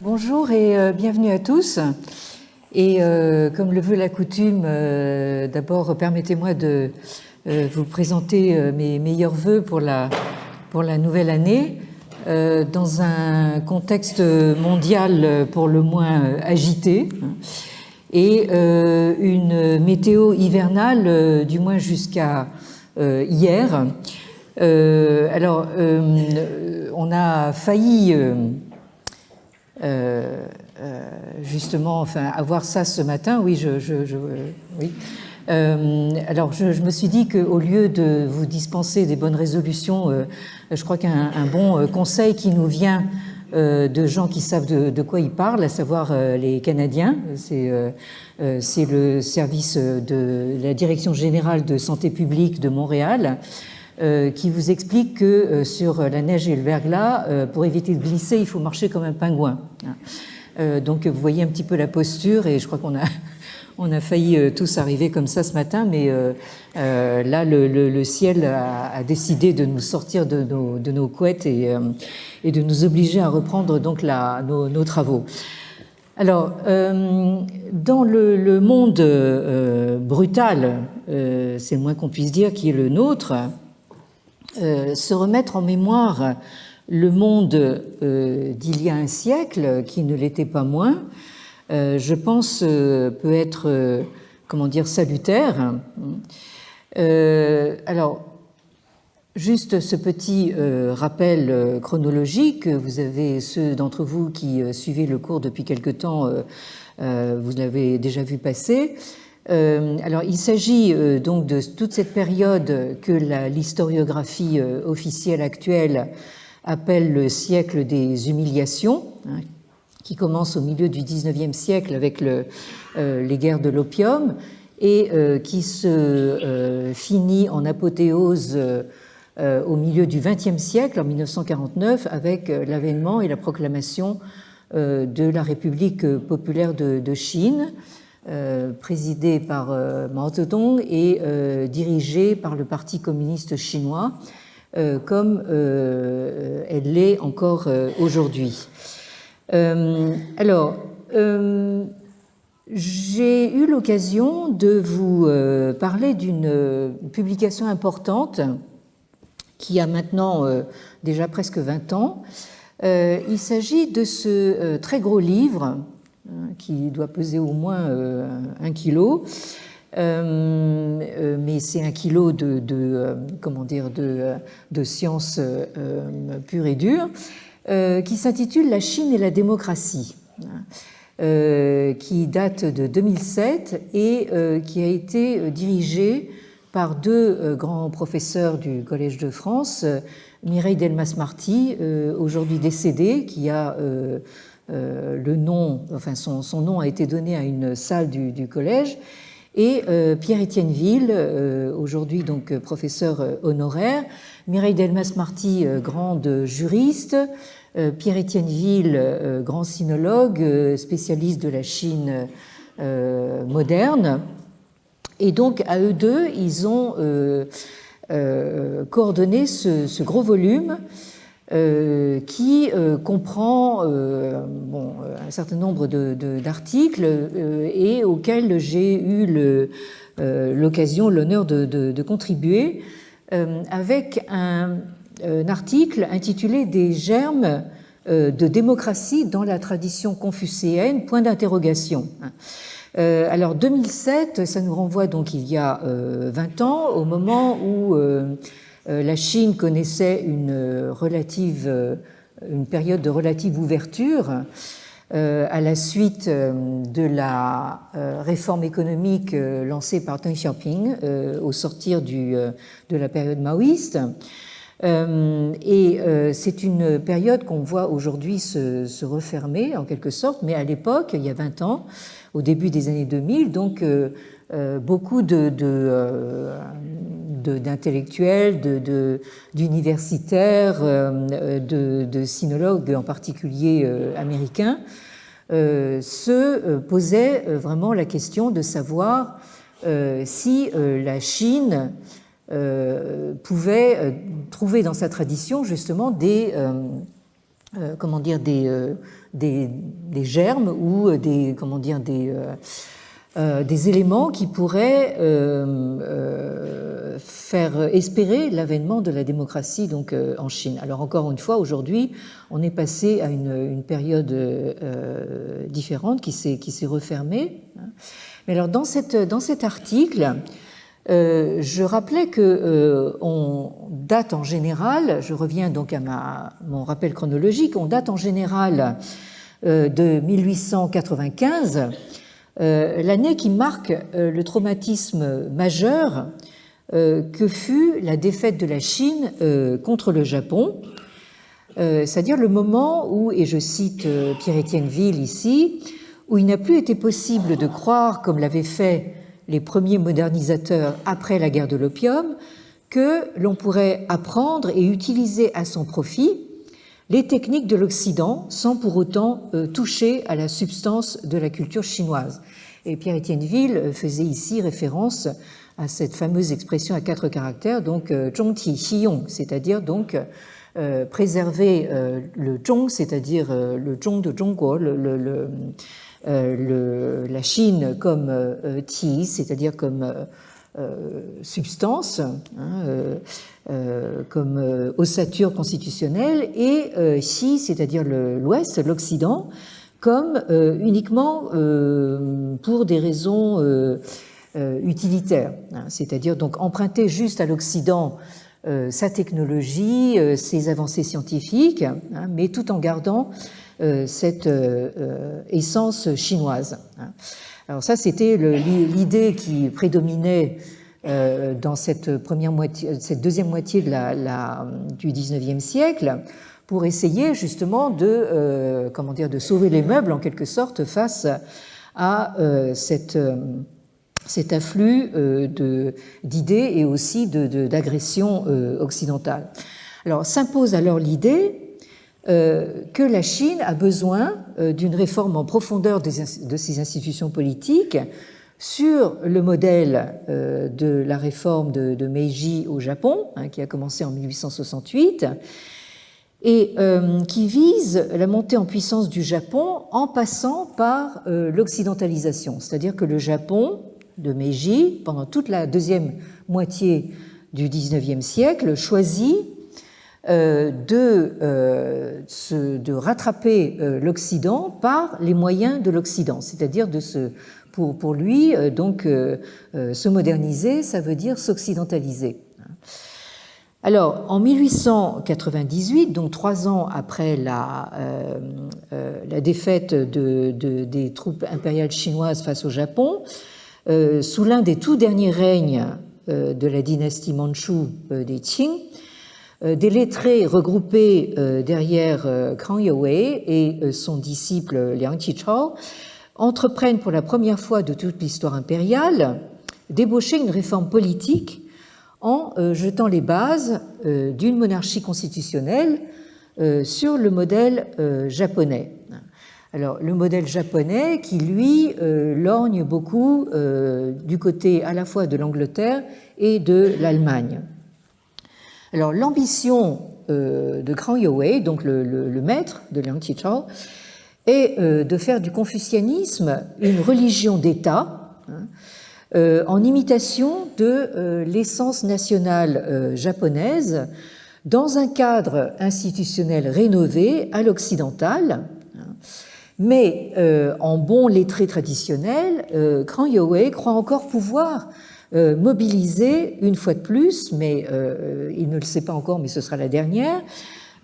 Bonjour et bienvenue à tous. Et comme le veut la coutume, d'abord permettez-moi de vous présenter mes meilleurs vœux pour la nouvelle année dans un contexte mondial pour le moins agité et une météo hivernale du moins jusqu'à hier. On a failli justement avoir ça ce matin. Oui, oui. Alors, je me suis dit qu'au lieu de vous dispenser des bonnes résolutions, je crois qu'un bon conseil qui nous vient de gens qui savent de quoi ils parlent, à savoir les Canadiens, c'est le service de la Direction générale de santé publique de Montréal, qui vous explique que sur la neige et le verglas, pour éviter de glisser, il faut marcher comme un pingouin. Donc vous voyez un petit peu la posture, et je crois on a failli tous arriver comme ça ce matin, mais là le ciel a décidé de nous sortir de nos couettes et de nous obliger à reprendre donc nos travaux. Alors, dans le monde brutal, c'est le moins qu'on puisse dire, qui est le nôtre, se remettre en mémoire le monde d'il y a un siècle, qui ne l'était pas moins, je pense peut être, salutaire. Alors, juste ce petit rappel chronologique, vous avez ceux d'entre vous qui suivez le cours depuis quelque temps, vous l'avez déjà vu passer. Alors, il s'agit donc de toute cette période que l'historiographie officielle actuelle appelle le siècle des humiliations, hein, qui commence au milieu du XIXe siècle avec les guerres de l'opium et qui se finit en apothéose au milieu du XXe siècle, en 1949, avec l'avènement et la proclamation de la République populaire de Chine, présidée par Mao Zedong et dirigée par le Parti communiste chinois, comme elle l'est encore aujourd'hui. J'ai eu l'occasion de vous parler d'une publication importante qui a maintenant déjà presque 20 ans. Il s'agit de ce très gros livre qui doit peser au moins 1 kilo, mais c'est 1 kilo de science pure et dure, qui s'intitule « La Chine et la démocratie », qui date de 2007 et qui a été dirigé par deux grands professeurs du Collège de France, Mireille Delmas-Marty, aujourd'hui décédée, qui a le nom, son nom a été donné à une salle du collège, et Pierre-Étienne Ville, aujourd'hui donc professeur honoraire. Mireille Delmas-Marty, grande juriste, Pierre-Étienne Ville, grand sinologue, spécialiste de la Chine moderne. Et donc, à eux deux, ils ont coordonné ce gros volume qui comprend un certain nombre d'articles et auxquels j'ai eu l'occasion, l'honneur de contribuer, avec un article intitulé « Des germes de démocratie dans la tradition confucéenne », point d'interrogation. Alors 2007, ça nous renvoie donc il y a 20 ans, au moment où la Chine connaissait une période de relative ouverture à la suite de la réforme économique lancée par Deng Xiaoping au sortir de la période maoïste. C'est une période qu'on voit aujourd'hui se refermer en quelque sorte, mais à l'époque, il y a 20 ans, au début des années 2000, donc beaucoup d'intellectuels, d'universitaires, de sinologues en particulier américains, se posaient vraiment la question de savoir si la Chine pouvait trouver dans sa tradition justement des comment dire, des germes ou des éléments qui pourraient faire espérer l'avènement de la démocratie donc en Chine. Alors encore une fois, aujourd'hui, on est passé à une période différente qui s'est refermée. Mais alors dans cet article, je rappelais que on date en général, je reviens donc à mon rappel chronologique, on date en général de 1895, l'année qui marque le traumatisme majeur que fut la défaite de la Chine contre le Japon, c'est-à-dire le moment où, et je cite Pierre-Étienne Ville ici, où il n'a plus été possible de croire, comme l'avaient fait les premiers modernisateurs après la guerre de l'opium, que l'on pourrait apprendre et utiliser à son profit les techniques de l'Occident sans pour autant toucher à la substance de la culture chinoise. Et Pierre-Étienne Ville faisait ici référence à cette fameuse expression à 4 caractères, donc zhongti xiyong, c'est-à-dire donc préserver le zhong, c'est-à-dire le zhong de Zhongguo, la Chine comme ti, c'est-à-dire comme substance, comme ossature constitutionnelle, et xi, c'est-à-dire l'Ouest, l'Occident, comme uniquement pour des raisons utilitaires, c'est-à-dire donc emprunter juste à l'Occident sa technologie, ses avancées scientifiques, mais tout en gardant cette essence chinoise. Alors ça, c'était l'idée qui prédominait dans cette deuxième moitié du XIXe siècle, pour essayer justement de sauver les meubles en quelque sorte face à cet afflux d'idées et aussi d'agressions occidentales. Alors s'impose alors l'idée que la Chine a besoin d'une réforme en profondeur de ses institutions politiques sur le modèle de la réforme de Meiji au Japon, qui a commencé en 1868, et qui vise la montée en puissance du Japon en passant par l'occidentalisation. C'est-à-dire que le Japon de Meiji, pendant toute la deuxième moitié du XIXe siècle, choisit de rattraper l'Occident par les moyens de l'Occident, c'est-à-dire pour lui, se moderniser, ça veut dire s'occidentaliser. Alors, en 1898, donc 3 ans après la défaite des troupes impériales chinoises face au Japon, sous l'un des tout derniers règnes de la dynastie mandchoue des Qing, des lettrés regroupés derrière Krang Youwei et son disciple Liang Qichao entreprennent pour la première fois de toute l'histoire impériale d'ébaucher une réforme politique en jetant les bases d'une monarchie constitutionnelle sur le modèle japonais. Alors, le modèle japonais qui, lui, lorgne beaucoup du côté à la fois de l'Angleterre et de l'Allemagne. Alors, l'ambition de Krang Youwei, donc le maître de Liang Qichao, est de faire du confucianisme une religion d'État, en imitation de l'essence nationale japonaise, dans un cadre institutionnel rénové à l'occidental. Mais en bon lettré traditionnel, Krang Youwei croit encore pouvoir mobiliser une fois de plus, mais il ne le sait pas encore, mais ce sera la dernière,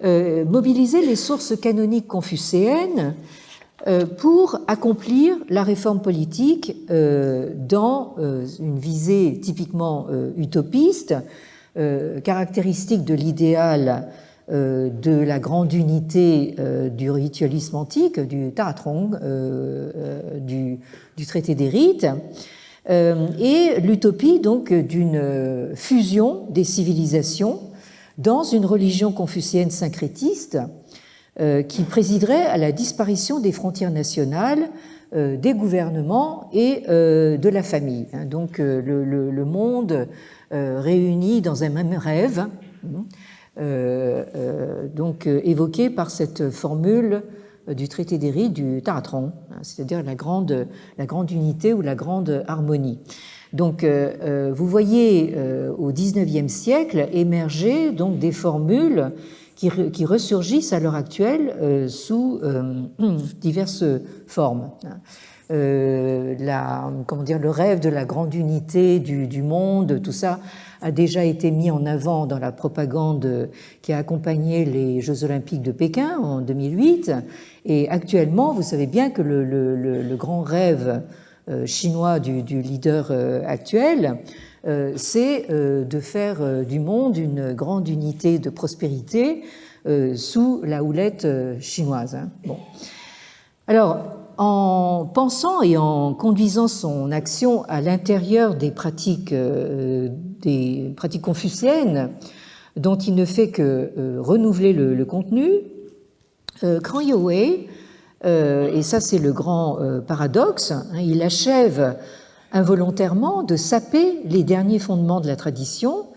mobiliser les sources canoniques confucéennes pour accomplir la réforme politique dans une visée typiquement utopiste, caractéristique de l'idéal de la grande unité du ritualisme antique, du Tatrong, du traité des rites, et l'utopie donc d'une fusion des civilisations dans une religion confucéenne syncrétiste qui présiderait à la disparition des frontières nationales, des gouvernements et de la famille. Donc le monde réuni dans un même rêve, donc évoquée par cette formule du traité des rites du Taratron, c'est-à-dire la grande unité ou la grande harmonie. Donc, vous voyez au XIXe siècle émerger donc des formules qui ressurgissent à l'heure actuelle sous diverses formes. Le rêve de la grande unité du monde, tout ça a déjà été mis en avant dans la propagande qui a accompagné les Jeux Olympiques de Pékin en 2008. Et actuellement, vous savez bien que le grand rêve chinois du leader actuel, c'est de faire du monde une grande unité de prospérité sous la houlette chinoise. Bon. Alors, en pensant et en conduisant son action à l'intérieur des pratiques confucéennes, dont il ne fait que renouveler le contenu, Krang Yo-wei, et ça c'est le grand paradoxe, il achève involontairement de saper les derniers fondements de la tradition,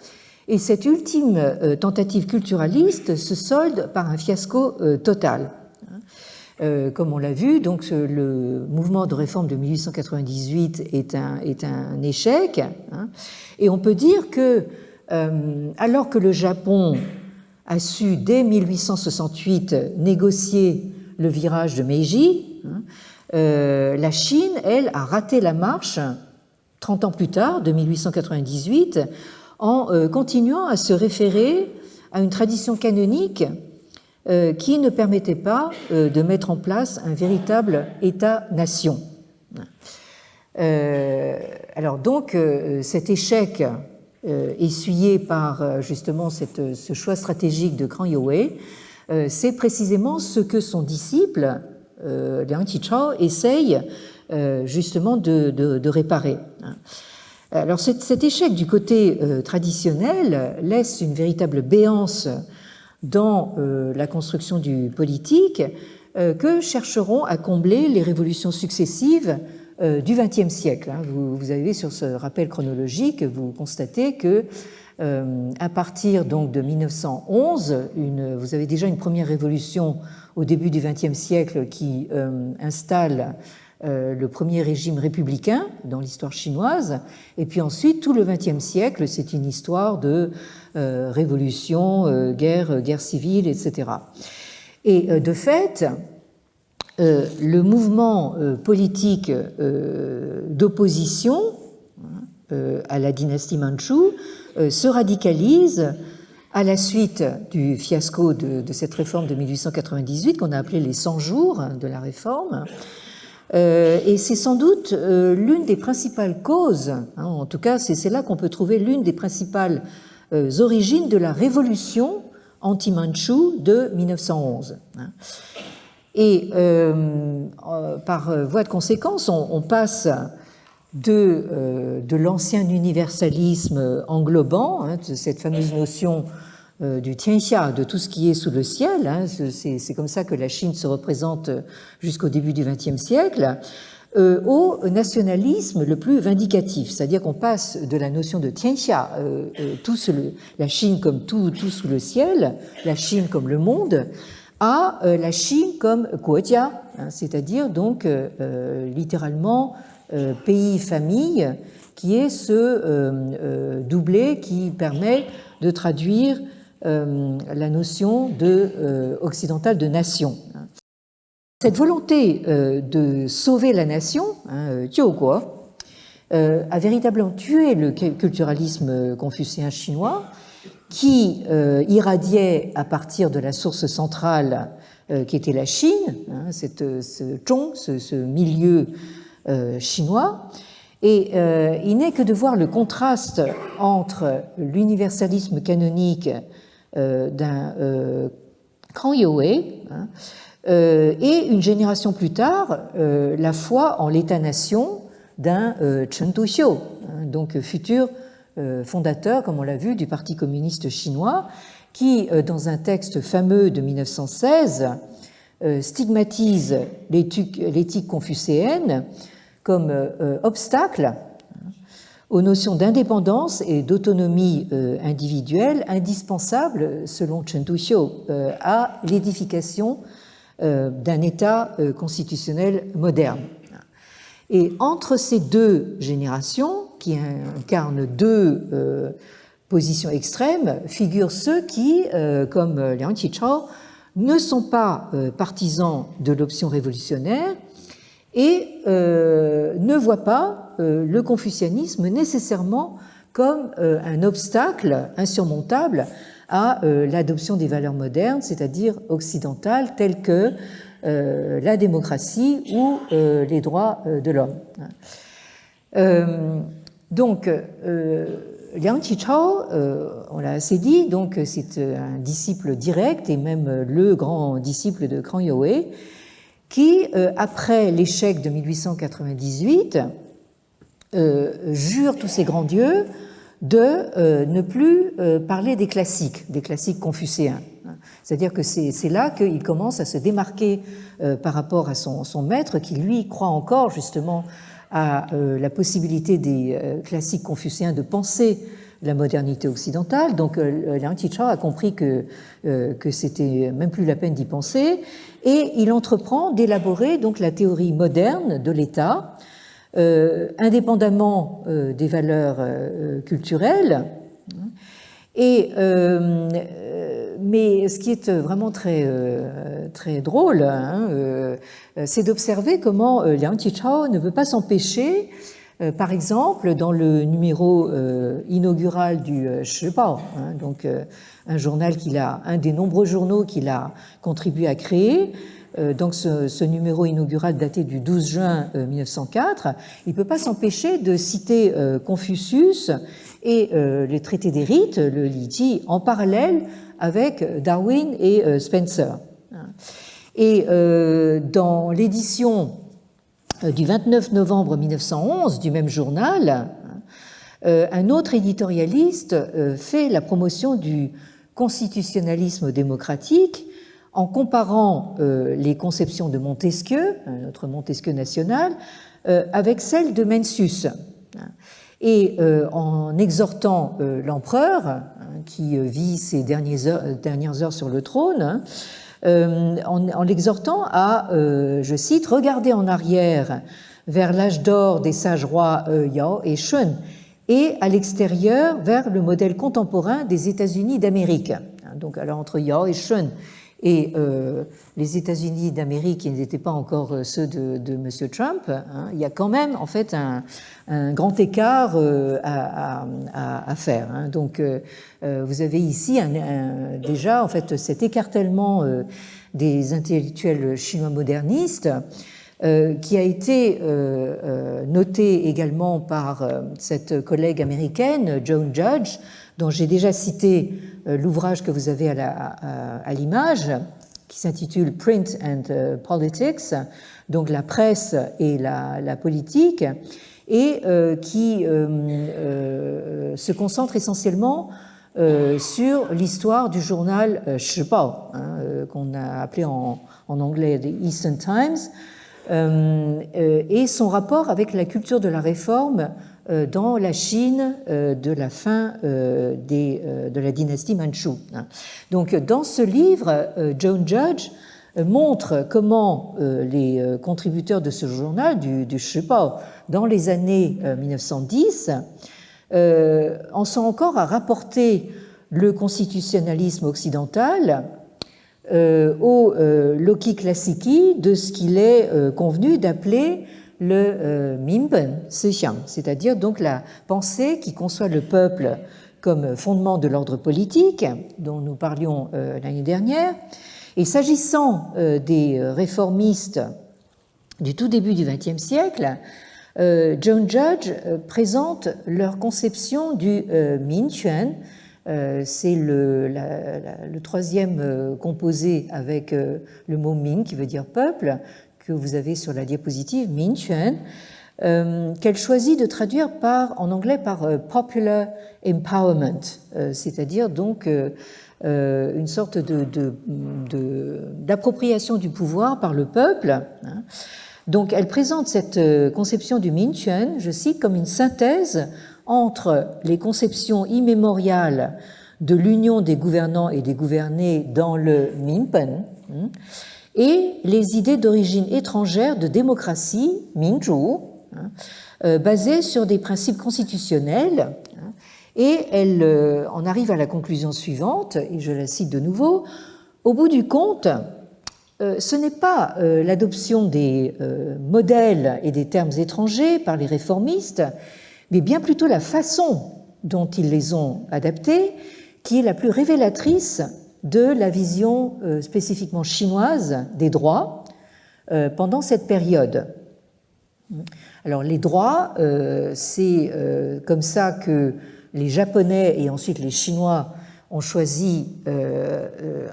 et cette ultime tentative culturaliste se solde par un fiasco total. Comme on l'a vu, donc le mouvement de réforme de 1898 est un échec, et on peut dire que alors que le Japon a su dès 1868 négocier le virage de Meiji, la Chine, elle, a raté la marche 30 ans plus tard, de 1898, en continuant à se référer à une tradition canonique qui ne permettait pas de mettre en place un véritable État-nation. Alors donc, cet échec essuyé par justement ce choix stratégique de Krang Yo-wei, c'est précisément ce que son disciple, Liang Qichao, essaye justement de réparer. Alors cet échec du côté traditionnel laisse une véritable béance dans la construction du politique que chercheront à combler les révolutions successives du XXe siècle. Vous avez sur ce rappel chronologique, vous constatez que à partir donc de 1911, vous avez déjà une première révolution au début du XXe siècle qui installe le premier régime républicain dans l'histoire chinoise, et puis ensuite tout le XXe siècle, c'est une histoire de révolution, guerre civile, etc. Et de fait, le mouvement politique d'opposition à la dynastie mandchoue se radicalise à la suite du fiasco de cette réforme de 1898 qu'on a appelé les 100 jours de la réforme. Et c'est sans doute l'une des principales causes, en tout cas c'est là qu'on peut trouver l'une des principales origines de la révolution anti-mandchoue de 1911. Et par voie de conséquence, on passe de l'ancien universalisme englobant, de cette fameuse notion du tianxia, de tout ce qui est sous le ciel, c'est comme ça que la Chine se représente jusqu'au début du XXe siècle, au nationalisme le plus vindicatif, c'est-à-dire qu'on passe de la notion de tianxia, la Chine comme tout sous le ciel, la Chine comme le monde, à la Chine comme guojia, c'est-à-dire donc littéralement pays-famille, qui est ce doublé qui permet de traduire la notion occidentale de nation. Cette volonté de sauver la nation, Jiuguo, a véritablement tué le culturalisme confucéen chinois qui irradiait à partir de la source centrale qui était la Chine, ce milieu chinois. Et il n'est que de voir le contraste entre l'universalisme canonique d'un Krang Yo-wei et une génération plus tard, la foi en l'État-nation d'un Chen Duxiu, donc futur fondateur, comme on l'a vu, du Parti communiste chinois, qui, dans un texte fameux de 1916, stigmatise l'éthique confucéenne comme obstacle aux notions d'indépendance et d'autonomie individuelle indispensables, selon Chen Duxiu, à l'édification d'un État constitutionnel moderne. Et entre ces deux générations, qui incarnent deux positions extrêmes, figurent ceux qui, comme Liang Qichao, ne sont pas partisans de l'option révolutionnaire et ne voient pas le confucianisme nécessairement comme un obstacle insurmontable à l'adoption des valeurs modernes, c'est-à-dire occidentales, telles que la démocratie ou les droits de l'homme. Donc, Liang Qichao, on l'a assez dit, donc c'est un disciple direct et même le grand disciple de Krang Yo-wei, qui, après l'échec de 1898, jure tous ses grands dieux de ne plus parler des classiques confucéens. C'est-à-dire que c'est là qu'il commence à se démarquer par rapport à son maître, qui lui croit encore justement à la possibilité des classiques confucéens de penser la modernité occidentale. Donc Liang Qichao a compris que c'était même plus la peine d'y penser, et il entreprend d'élaborer donc la théorie moderne de l'État, indépendamment des valeurs culturelles. Et mais ce qui est vraiment très drôle, c'est d'observer comment Liang Qichao ne veut pas s'empêcher, par exemple, dans le numéro inaugural du Shibao, donc un journal un des nombreux journaux qu'il a contribué à créer. Donc ce numéro inaugural daté du 12 juin 1904, il ne peut pas s'empêcher de citer Confucius et les traités des rites, le Li-Ji, en parallèle avec Darwin et Spencer. Et dans l'édition du 29 novembre 1911 du même journal, un autre éditorialiste fait la promotion du constitutionnalisme démocratique en comparant les conceptions de Montesquieu, notre Montesquieu national, avec celles de Mencius, et en exhortant l'empereur, qui vit ses dernières heures sur le trône, en l'exhortant à, je cite, « regarder en arrière vers l'âge d'or des sages rois Yao et Shun, et à l'extérieur vers le modèle contemporain des États-Unis d'Amérique. » Donc, alors, entre Yao et Shun et les États-Unis d'Amérique, qui n'étaient pas encore ceux de M. Trump, il y a quand même en fait un grand écart à faire. Donc, vous avez ici déjà en fait cet écartèlement des intellectuels chinois modernistes qui a été noté également par cette collègue américaine, Joan Judge, dont j'ai déjà cité l'ouvrage que vous avez à l'image, qui s'intitule Print and Politics, donc la presse et la politique, et qui se concentre essentiellement sur l'histoire du journal Shibao, qu'on a appelé en anglais The Eastern Times, et son rapport avec la culture de la réforme dans la Chine de la fin de la dynastie Manchu. Donc, dans ce livre, Joan Judge montre comment les contributeurs de ce journal, du Shibao, dans les années 1910, en sont encore à rapporter le constitutionnalisme occidental au loci classici de ce qu'il est convenu d'appeler le Minben Sixiang, c'est-à-dire donc la pensée qui conçoit le peuple comme fondement de l'ordre politique, dont nous parlions l'année dernière. Et s'agissant des réformistes du tout début du XXe siècle, Joan Judge présente leur conception du Minquan. C'est le troisième composé avec le mot Min, qui veut dire peuple, que vous avez sur la diapositive, Minquan, qu'elle choisit de traduire en anglais par popular empowerment, c'est-à-dire donc une sorte d'appropriation du pouvoir par le peuple. Donc elle présente cette conception du Minquan, je cite, comme une synthèse entre les conceptions immémoriales de l'union des gouvernants et des gouvernés dans le Minpen et les idées d'origine étrangère de démocratie, Minzhu, basées sur des principes constitutionnels. Et elle en arrive à la conclusion suivante, et je la cite de nouveau: au bout du compte, ce n'est pas l'adoption des modèles et des termes étrangers par les réformistes, mais bien plutôt la façon dont ils les ont adaptés qui est la plus révélatrice de la vision spécifiquement chinoise des droits pendant cette période. Alors les droits, c'est comme ça que les Japonais et ensuite les Chinois ont choisi,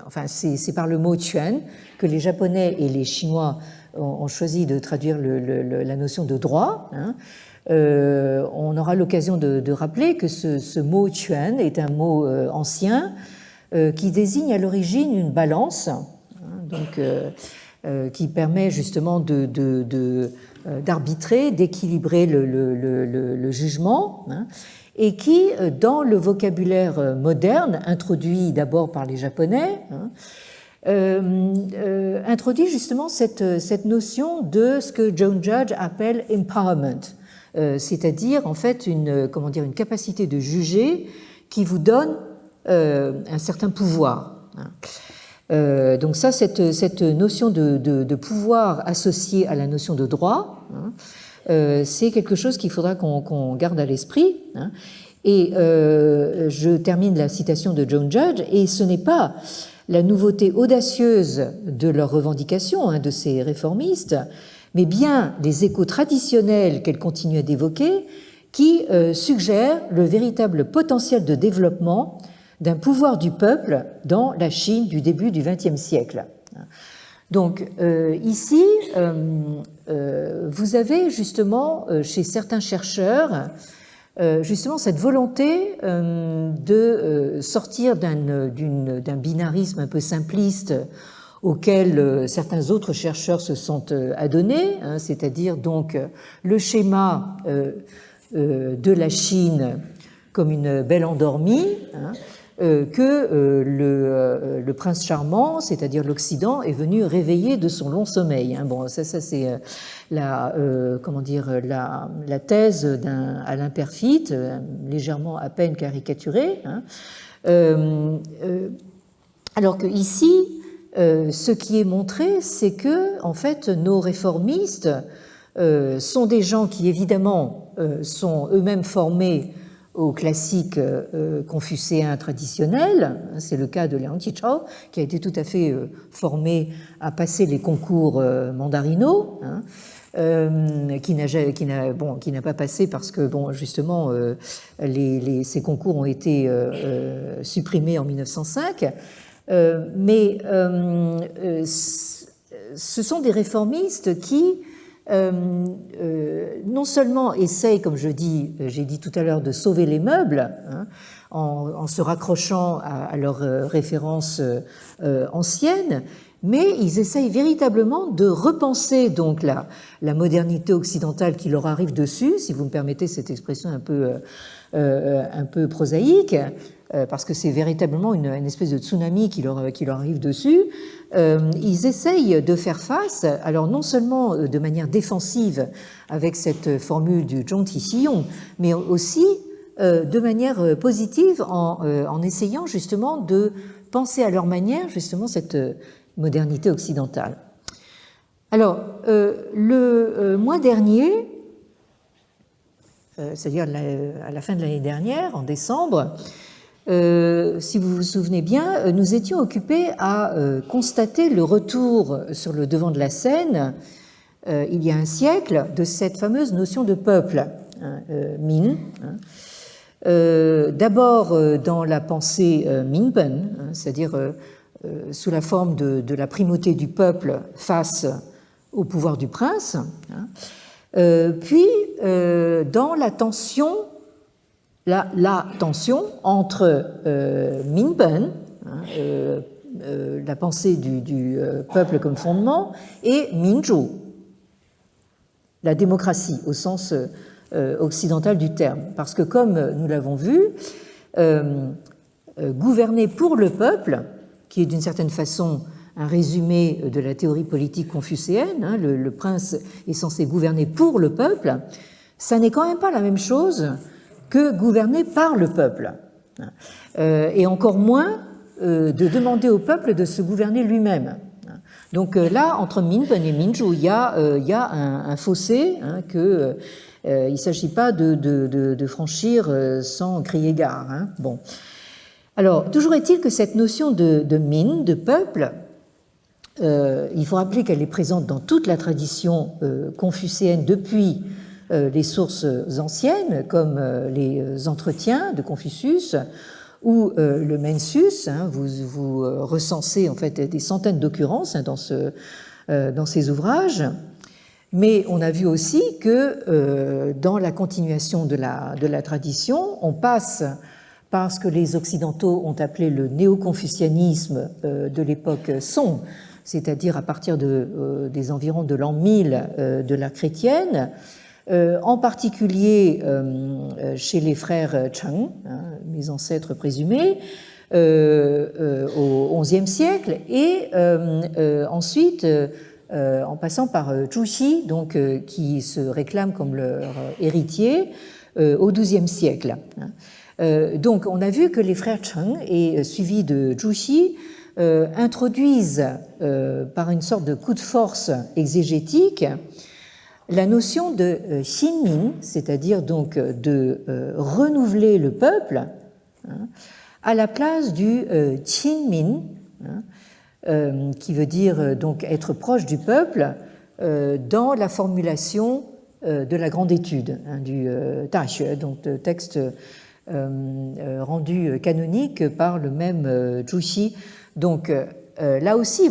enfin c'est par le mot Quan que les Japonais et les Chinois ont choisi de traduire la notion de droit. On aura l'occasion de rappeler que ce mot Quan est un mot ancien qui désigne à l'origine une balance, donc, qui permet justement d'arbitrer, d'équilibrer le jugement, et qui, dans le vocabulaire moderne, introduit d'abord par les Japonais, introduit justement cette notion de ce que John Judge appelle empowerment, c'est-à-dire en fait une capacité de juger qui vous donne un certain pouvoir. Donc ça, cette notion de pouvoir associée à la notion de droit, c'est quelque chose qu'il faudra qu'on garde à l'esprit. Et je termine la citation de John Judge, et ce n'est pas la nouveauté audacieuse de leurs revendications, de ces réformistes, mais bien les échos traditionnels qu'elle continue d'évoquer qui suggèrent le véritable potentiel de développement d'un pouvoir du peuple dans la Chine du début du XXe siècle. Donc ici, vous avez justement chez certains chercheurs justement cette volonté de sortir d'un binarisme un peu simpliste auquel certains autres chercheurs se sont adonnés, c'est-à-dire donc le schéma de la Chine comme une belle endormie, que le prince charmant, c'est-à-dire l'Occident, est venu réveiller de son long sommeil. Bon, ça c'est la thèse d'un Alain Perfit, légèrement à peine caricaturée. Alors que ici, ce qui est montré, c'est que en fait, nos réformistes sont des gens qui évidemment sont eux-mêmes formés aux classiques confucéens traditionnels. C'est le cas de Liang Qichao, qui a été tout à fait formé à passer les concours mandarinaux, qui n'a pas passé parce que, justement, ces concours ont été supprimés en 1905. Mais ce sont des réformistes qui non seulement essayent, comme j'ai dit tout à l'heure, de sauver les meubles en se raccrochant à leurs références anciennes, mais ils essayent véritablement de repenser donc la modernité occidentale qui leur arrive dessus, si vous me permettez cette expression un peu prosaïque, parce que c'est véritablement une espèce de tsunami qui leur arrive dessus. Ils essayent de faire face, alors non seulement de manière défensive avec cette formule du Zhongti Xiyong, mais aussi de manière positive en essayant justement de penser à leur manière justement cette modernité occidentale. Alors, le mois dernier, c'est-à-dire à la fin de l'année dernière, en décembre, si vous vous souvenez bien, nous étions occupés à constater le retour sur le devant de la scène, il y a un siècle, de cette fameuse notion de peuple, Min. D'abord dans la pensée Minpen, c'est-à-dire sous la forme de la primauté du peuple face au pouvoir du prince, puis dans la tension entre Minpen, la pensée du peuple comme fondement, et Minzhu, la démocratie au sens occidental du terme. Parce que, comme nous l'avons vu, gouverner pour le peuple, qui est d'une certaine façon un résumé de la théorie politique confucéenne, hein, le prince est censé gouverner pour le peuple, ça n'est quand même pas la même chose que gouverner par le peuple. Et encore moins de demander au peuple de se gouverner lui-même. Donc là, entre Minpen et Minju, il y a un fossé hein, que il ne s'agit pas de franchir sans crier gare. Hein. Bon. Alors, toujours est-il que cette notion de min, de peuple, il faut rappeler qu'elle est présente dans toute la tradition confucéenne depuis les sources anciennes, comme les entretiens de Confucius ou le Mencius. Hein, vous recensez en fait des centaines d'occurrences hein, dans ces ouvrages. Mais on a vu aussi que dans la continuation de la tradition, on passe par ce que les Occidentaux ont appelé le néo-confucianisme de l'époque Song, c'est-à-dire à partir des environs de l'an 1000 de l'ère chrétienne, en particulier chez les frères Chang, hein, mes ancêtres présumés, au XIe siècle, et ensuite en passant par Zhu Xi, donc, qui se réclame comme leur héritier, au XIIe siècle. Donc on a vu que les frères Chang, et suivis de Zhu Xi, introduisent par une sorte de coup de force exégétique la notion de Xinmin, c'est-à-dire donc de renouveler le peuple, hein, à la place du Qinmin, hein, qui veut dire donc être proche du peuple dans la formulation de la grande étude hein, du Daxue, donc de texte rendu canonique par le même Zhu Xi. Donc là aussi,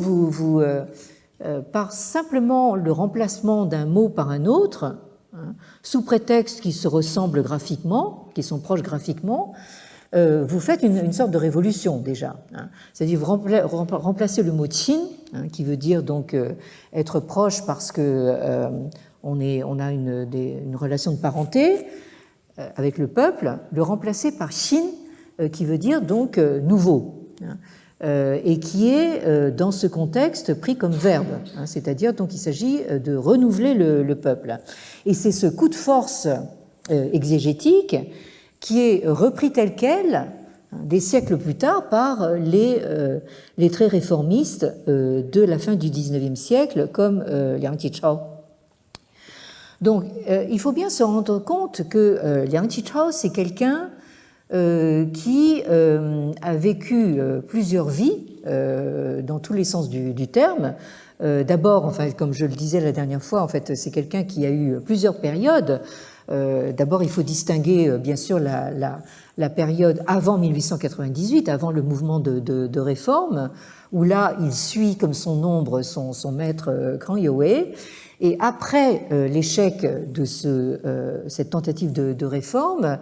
par simplement le remplacement d'un mot par un autre, hein, sous prétexte qu'ils se ressemblent graphiquement, qu'ils sont proches graphiquement, vous faites une sorte de révolution déjà. Hein. C'est-à-dire vous remplacez le mot qin, hein, qui veut dire donc être proche parce que on a une relation de parenté avec le peuple, le remplacer par xin, qui veut dire donc nouveau. Hein. Et qui est dans ce contexte pris comme verbe, hein, c'est-à-dire donc il s'agit de renouveler le peuple. Et c'est ce coup de force exégétique qui est repris tel quel hein, des siècles plus tard par les très réformistes de la fin du XIXe siècle, comme Liang Qichao. Donc il faut bien se rendre compte que Liang Qichao, c'est quelqu'un qui a vécu plusieurs vies dans tous les sens du terme. D'abord, enfin, comme je le disais la dernière fois, en fait, c'est quelqu'un qui a eu plusieurs périodes. D'abord, il faut distinguer bien sûr la période avant 1898, avant le mouvement de réforme, où là, il suit comme son ombre son maître Krang Yue. Et après l'échec de cette tentative de réforme,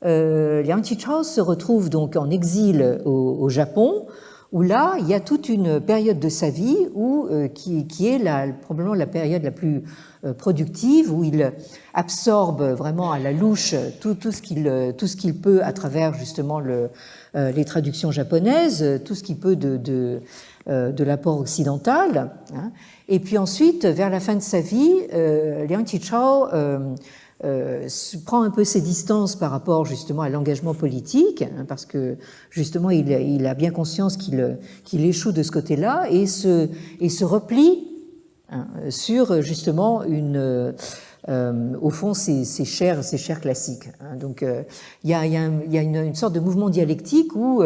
Liang Qichao se retrouve donc en exil au Japon, où là, il y a toute une période de sa vie qui est probablement la période la plus productive, où il absorbe vraiment à la louche tout ce qu'il peut à travers justement les traductions japonaises, tout ce qu'il peut de l'apport occidental. Hein. Et puis ensuite, vers la fin de sa vie, Liang Qichao prend un peu ses distances par rapport justement à l'engagement politique, hein, parce que justement il a bien conscience qu'il échoue de ce côté-là et se replie hein, sur justement au fond ses chers classiques. Hein. Donc il y a une sorte de mouvement dialectique où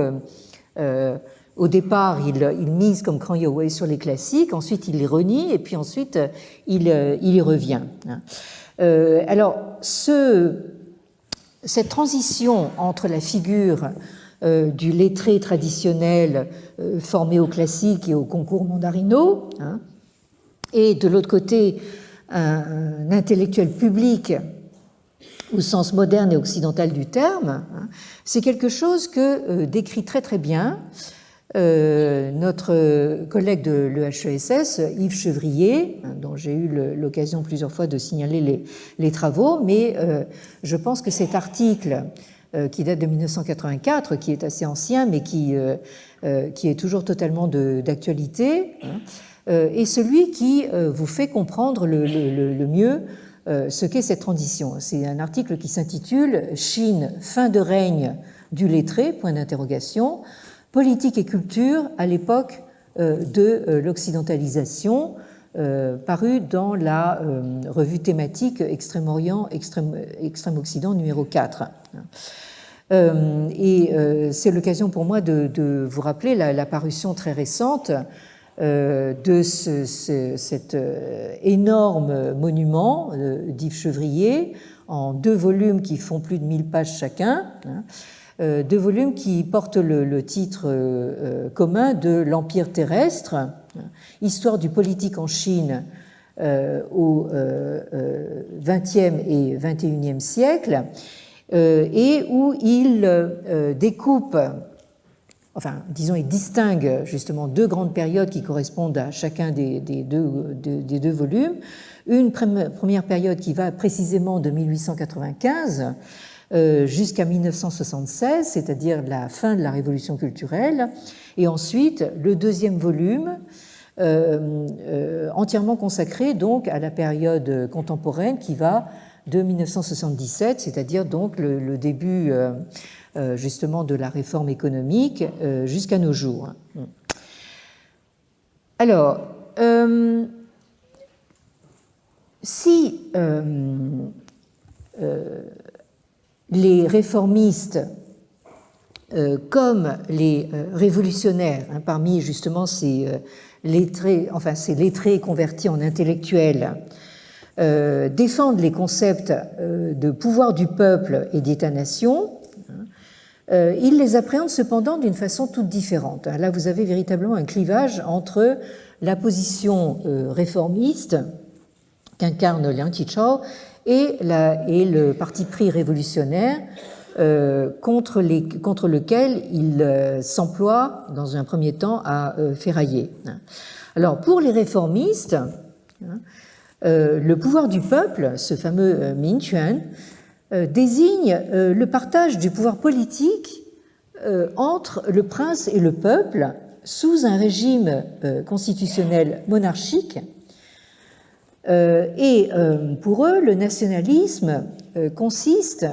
au départ, il mise comme Krang Yue sur les classiques, ensuite il les renie et puis ensuite il y revient. Hein. Alors, cette transition entre la figure du lettré traditionnel formé au classique et au concours mandarino, hein, et de l'autre côté un intellectuel public au sens moderne et occidental du terme, hein, c'est quelque chose que décrit très très bien notre collègue de l'EHESS, Yves Chevrier, dont j'ai eu l'occasion plusieurs fois de signaler les travaux, mais je pense que cet article qui date de 1984, qui est assez ancien, mais qui est toujours totalement d'actualité, est celui qui vous fait comprendre le mieux ce qu'est cette transition. C'est un article qui s'intitule « Chine, fin de règne du lettré, point d'interrogation, politique et culture à l'époque de l'occidentalisation », paru dans la revue thématique Extrême-Orient, Extrême-Occident numéro 4. C'est l'occasion pour moi de vous rappeler la parution très récente de cet énorme monument d'Yves Chevrier en 2 volumes qui font plus de 1000 pages chacun, 2 volumes qui portent le titre commun de l'Empire terrestre, histoire du politique en Chine au XXe et XXIe siècle, et où il découpe, enfin, disons, il distingue justement 2 grandes périodes qui correspondent à chacun des deux volumes. Une première période qui va précisément de 1895 jusqu'à 1976, c'est-à-dire la fin de la Révolution culturelle, et ensuite le 2e volume entièrement consacré donc à la période contemporaine qui va de 1977, c'est-à-dire donc le début justement de la réforme économique jusqu'à nos jours. Alors, si les réformistes, comme les révolutionnaires, parmi justement ces lettrés convertis en intellectuels, défendent les concepts de pouvoir du peuple et d'État-nation, ils les appréhendent cependant d'une façon toute différente. Là, vous avez véritablement un clivage entre la position réformiste qu'incarne Liang Qichao et le parti pris révolutionnaire contre lequel il s'emploie dans un premier temps à ferrailler. Alors, pour les réformistes, le pouvoir du peuple, ce fameux Minquan, désigne le partage du pouvoir politique entre le prince et le peuple sous un régime constitutionnel monarchique. Et pour eux, le nationalisme consiste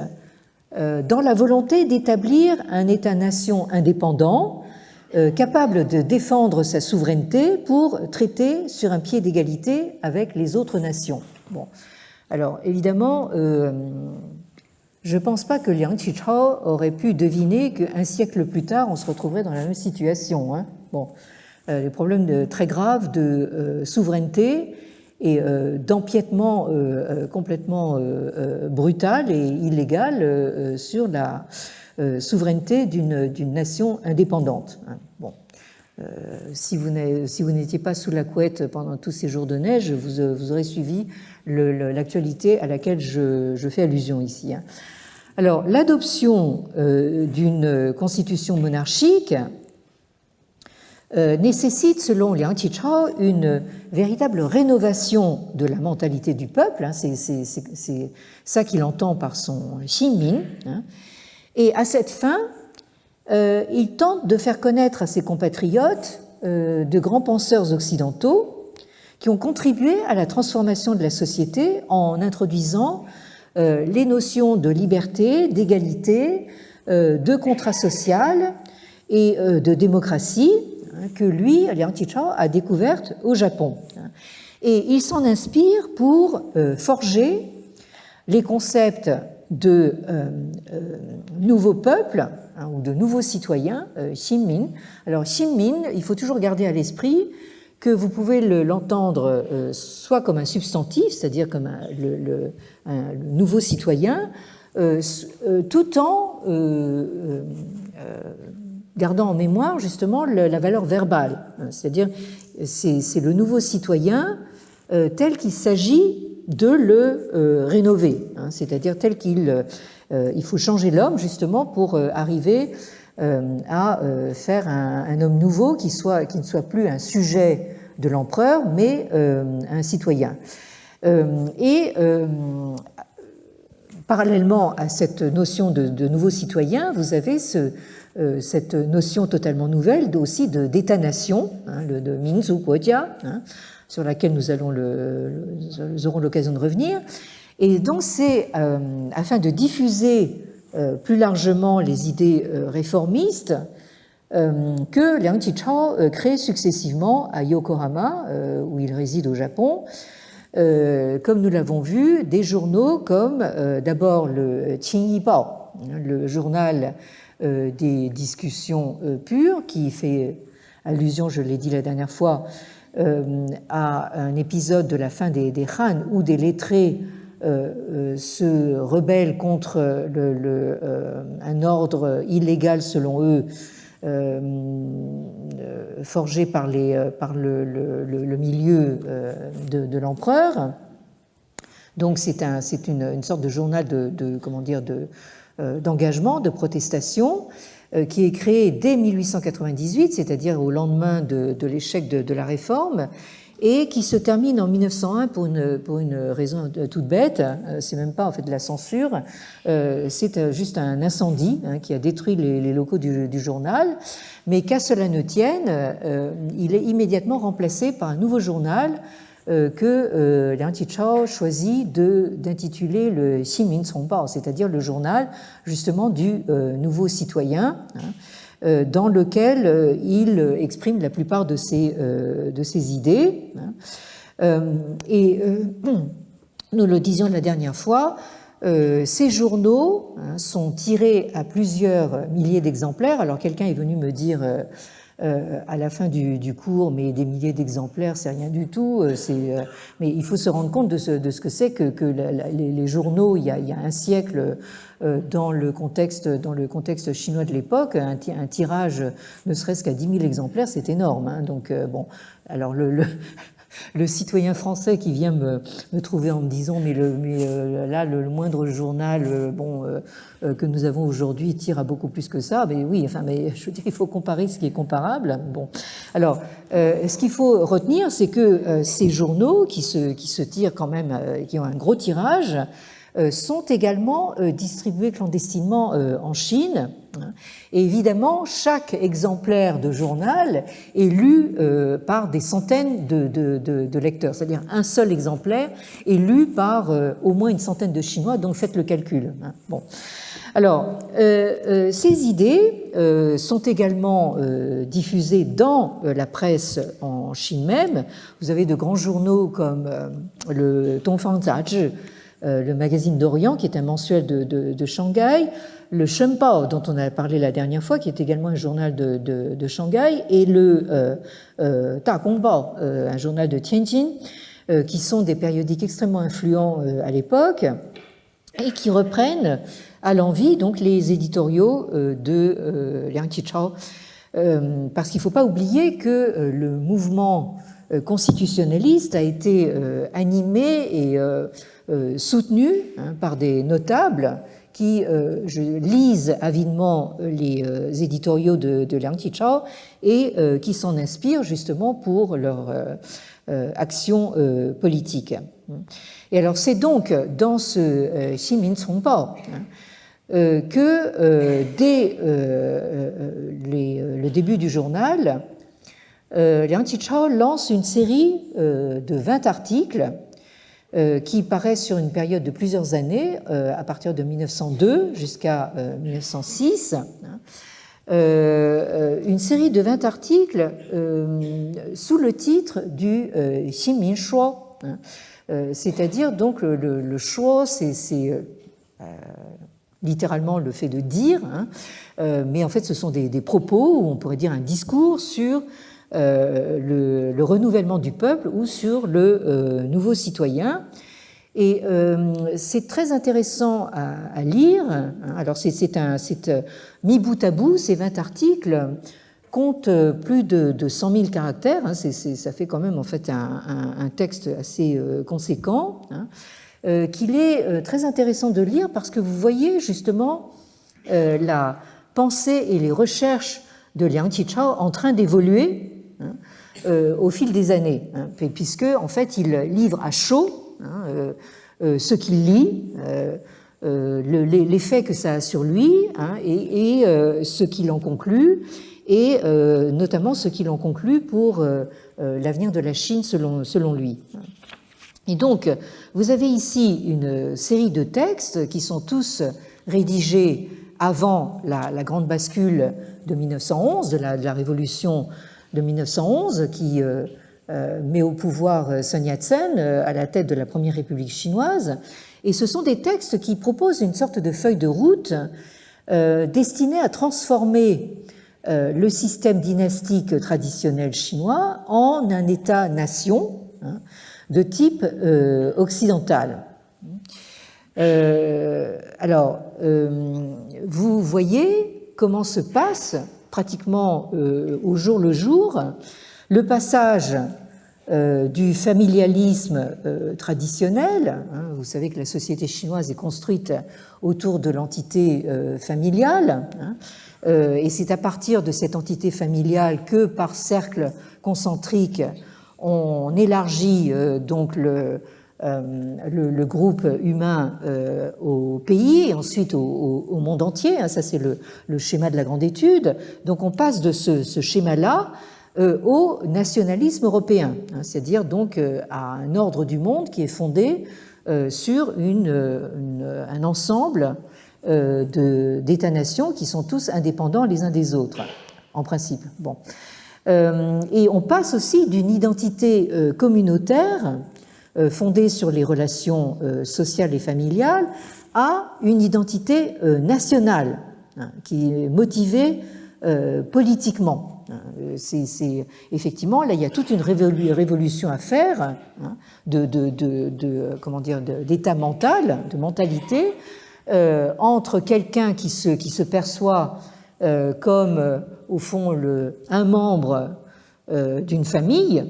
dans la volonté d'établir un État-nation indépendant, capable de défendre sa souveraineté pour traiter sur un pied d'égalité avec les autres nations. Bon. Alors, évidemment, je ne pense pas que Liang Qichao aurait pu deviner qu'un siècle plus tard, on se retrouverait dans la même situation. Hein. Bon. Les problèmes très graves de souveraineté et d'empiètement complètement brutal et illégal sur la souveraineté d'une nation indépendante. Bon. Si vous n'étiez pas sous la couette pendant tous ces jours de neige, vous aurez suivi l'actualité à laquelle je fais allusion ici. Alors, l'adoption d'une constitution monarchique nécessite, selon Liang Qichao, une véritable rénovation de la mentalité du peuple. C'est ça qu'il entend par son Xinmin. Et à cette fin, il tente de faire connaître à ses compatriotes de grands penseurs occidentaux qui ont contribué à la transformation de la société en introduisant les notions de liberté, d'égalité, de contrat social et de démocratie que lui, Liang Qichao, a découvertes au Japon. Et il s'en inspire pour forger les concepts de nouveaux peuples ou de nouveaux citoyens, Xinmin. Alors Xinmin, il faut toujours garder à l'esprit que vous pouvez l'entendre soit comme un substantif, c'est-à-dire comme un nouveau citoyen, tout en gardant en mémoire justement la valeur verbale. C'est-à-dire c'est le nouveau citoyen tel qu'il s'agit de le rénover, c'est-à-dire tel qu'il faut changer l'homme justement pour arriver à faire un homme nouveau qui ne soit plus un sujet de l'empereur, mais un citoyen. Parallèlement à cette notion de nouveau citoyen, vous avez cette notion totalement nouvelle aussi d'État-nation, de Minzu Guojia, sur laquelle nous aurons l'occasion de revenir. Et donc c'est afin de diffuser plus largement les idées réformistes que Liang Qichao crée successivement à Yokohama, où il réside au Japon, comme nous l'avons vu, des journaux comme d'abord le Qinyi Bao, le journal des discussions pures, qui fait allusion, je l'ai dit la dernière fois, à un épisode de la fin des Han où des lettrés se rebellent contre un ordre illégal selon eux, forgé par le milieu de l'empereur. Donc c'est une sorte de journal d'engagement, de protestation, qui est créé dès 1898, c'est-à-dire au lendemain de l'échec de la Réforme, et qui se termine en 1901 pour une raison toute bête. C'est même pas en fait de la censure, c'est juste un incendie qui a détruit les locaux du journal, mais qu'à cela ne tienne, il est immédiatement remplacé par un nouveau journal que Liang Qichao choisit d'intituler le Ximin Congbao, c'est-à-dire le journal justement du nouveau citoyen, dans lequel il exprime la plupart de ses idées. Nous le disions la dernière fois, ces journaux sont tirés à plusieurs milliers d'exemplaires. Alors quelqu'un est venu me dire à la fin du cours, mais des milliers d'exemplaires, c'est rien du tout. Mais il faut se rendre compte de ce que c'est que les journaux, il y a un siècle, dans le contexte chinois de l'époque, un tirage ne serait-ce qu'à 10 000 exemplaires, c'est énorme. Donc, bon, alors le citoyen français qui vient me trouver en me disant mais là le moindre journal que nous avons aujourd'hui tire à beaucoup plus que ça, mais oui, mais je veux dire, il faut comparer ce qui est comparable. Bon, alors ce qu'il faut retenir, c'est que ces journaux qui se tirent quand même, qui ont un gros tirage, sont également distribués clandestinement en Chine. Et évidemment, chaque exemplaire de journal est lu par des centaines de lecteurs, c'est-à-dire un seul exemplaire est lu par au moins une centaine de Chinois, donc faites le calcul. Bon. Alors, ces idées sont également diffusées dans la presse en Chine même. Vous avez de grands journaux comme le Dongfang Zhazhi, le magazine d'Orient, qui est un mensuel de Shanghai, le Shenpao, dont on a parlé la dernière fois, qui est également un journal de Shanghai, et le Dagongbao, un journal de Tianjin, qui sont des périodiques extrêmement influents à l'époque, et qui reprennent à l'envi donc les éditoriaux de Liang Qichao, parce qu'il ne faut pas oublier que le mouvement constitutionnaliste a été animé et soutenu par des notables qui lisent avidement les éditoriaux de Liang Qichao et qui s'en inspirent justement pour leur action politique. Et alors c'est donc dans ce Ximin Congbao que dès le début du journal, Liang Qichao lance une série de 20 articles qui paraissent sur une période de plusieurs années, à partir de 1902 jusqu'à 1906, une série de 20 articles sous le titre du Ximin Shuo, c'est-à-dire donc le shuo, c'est littéralement le fait de dire, mais en fait ce sont des propos, ou on pourrait dire un discours sur le renouvellement du peuple ou sur le nouveau citoyen. Et c'est très intéressant à lire. Alors c'est mis bout à bout, ces 20 articles comptent plus de 100 000 caractères. Ça fait quand même en fait un texte assez conséquent, qu'il est très intéressant de lire parce que vous voyez justement la pensée et les recherches de Liang Qichao en train d'évoluer au fil des années, puisque en fait il livre à chaud ce qu'il lit, l'effet que ça a sur lui, et ce qu'il en conclut, et notamment ce qu'il en conclut pour l'avenir de la Chine selon lui. Et donc, vous avez ici une série de textes qui sont tous rédigés avant la grande bascule de 1911, de la révolution de 1911, qui met au pouvoir Sun Yat-sen à la tête de la Première République chinoise. Et ce sont des textes qui proposent une sorte de feuille de route destinée à transformer le système dynastique traditionnel chinois en un État-nation de type occidental. Alors, vous voyez comment se passe pratiquement au jour le jour le passage du familialisme traditionnel. Vous savez que la société chinoise est construite autour de l'entité familiale, et c'est à partir de cette entité familiale que, par cercle concentrique, on élargit donc le groupe humain au pays et ensuite au monde entier. Ça, c'est le schéma de la grande étude. Donc, on passe de ce schéma-là au nationalisme européen, c'est-à-dire donc à un ordre du monde qui est fondé sur un ensemble d'États-nations qui sont tous indépendants les uns des autres, en principe. Bon. Et on passe aussi d'une identité communautaire fondée sur les relations sociales et familiales à une identité nationale qui est motivée politiquement. C'est effectivement, là, il y a toute une révolution à faire d'état mental, de mentalité, entre quelqu'un qui se perçoit comme, au fond, un membre d'une famille,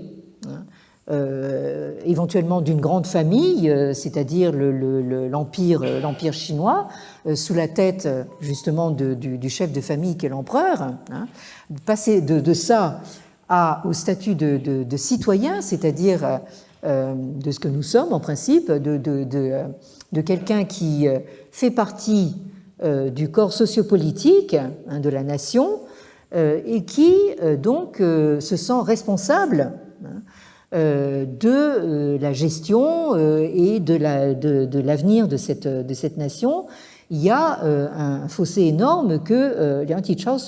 éventuellement d'une grande famille, c'est-à-dire l'empire chinois, sous la tête justement du chef de famille qui est l'empereur, passer de ça au statut de citoyen, c'est-à-dire de ce que nous sommes en principe, de quelqu'un qui fait partie du corps sociopolitique de la nation et qui donc se sent responsable de la gestion et de l'avenir de cette nation. Il y a un fossé énorme que Liang Qichao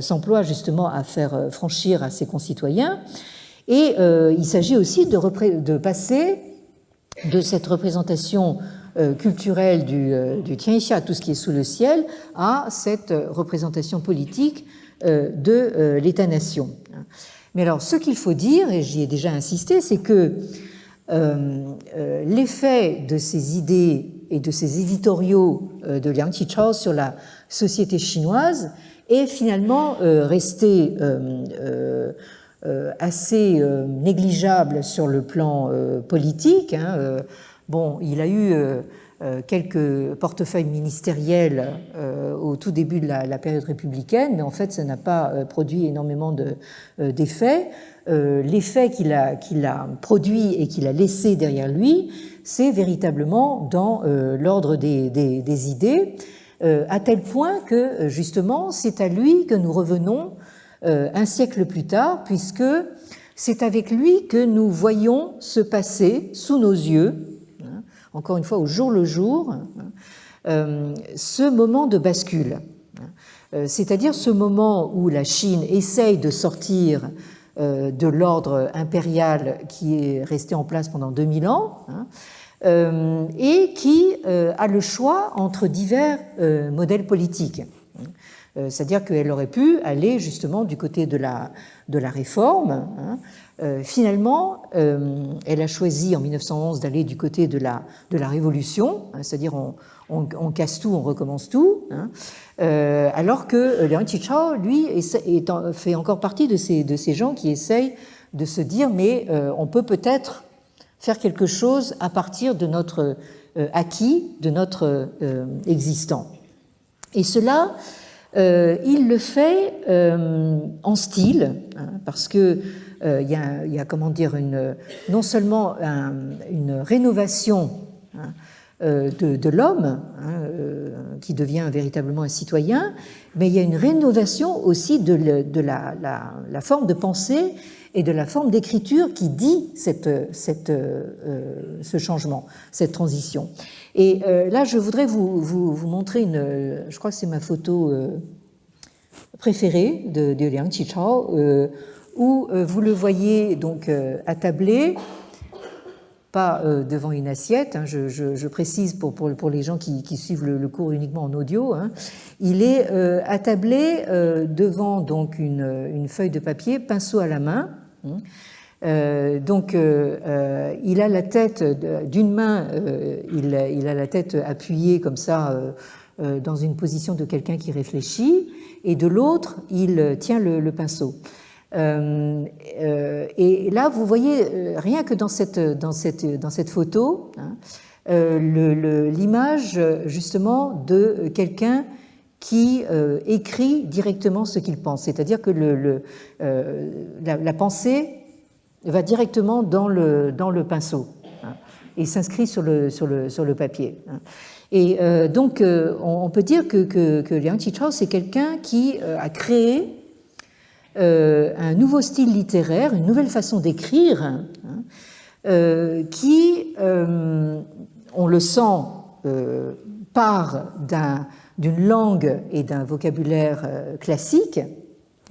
s'emploie justement à faire franchir à ses concitoyens. Et il s'agit aussi de passer de cette représentation culturelle du Tianxia, tout ce qui est sous le ciel, à cette représentation politique de l'État-nation. Mais alors, ce qu'il faut dire, et j'y ai déjà insisté, c'est que l'effet de ces idées et de ces éditoriaux de Liang Qichao sur la société chinoise est finalement resté assez négligeable sur le plan politique. Bon, il a eu quelques portefeuilles ministériels au tout début de la période républicaine, mais en fait, ça n'a pas produit énormément d'effets. L'effet qu'il a produit et qu'il a laissé derrière lui, c'est véritablement dans l'ordre des idées, à tel point que, justement, c'est à lui que nous revenons un siècle plus tard, puisque c'est avec lui que nous voyons se passer sous nos yeux, encore une fois au jour le jour, ce moment de bascule, c'est-à-dire ce moment où la Chine essaye de sortir de l'ordre impérial qui est resté en place pendant 2000 ans, et qui a le choix entre divers modèles politiques. C'est-à-dire qu'elle aurait pu aller justement du côté de la réforme. Finalement, elle a choisi en 1911 d'aller du côté de la révolution, c'est-à-dire on casse tout, on recommence tout, alors que Liang Qichao, lui, fait encore partie de ces gens qui essayent de se dire mais on peut peut-être faire quelque chose à partir de notre acquis, de notre existant. Et cela il le fait en style, hein, parce que il y a comment dire non seulement une rénovation, hein, de l'homme, hein, qui devient véritablement un citoyen, mais il y a une rénovation aussi de la forme de pensée et de la forme d'écriture qui dit ce changement, cette transition. Et là, je voudrais vous montrer je crois que c'est ma photo préférée de Liang Qichao, où vous le voyez donc attablé, pas devant une assiette, hein, je précise pour les gens qui suivent le cours uniquement en audio, hein, il est attablé devant donc une feuille de papier, pinceau à la main. Donc il a la tête d'une main, il a la tête appuyée comme ça dans une position de quelqu'un qui réfléchit, et de l'autre il tient le pinceau. Et là, vous voyez, rien que dans cette photo, hein, l'image justement de quelqu'un qui écrit directement ce qu'il pense, c'est-à-dire que la pensée va directement dans le pinceau, hein, et s'inscrit sur le papier. Hein. Et donc, on peut dire que Liang Qichao, c'est quelqu'un qui a créé un nouveau style littéraire, une nouvelle façon d'écrire, hein, qui, on le sent, part d'une langue et d'un vocabulaire classique,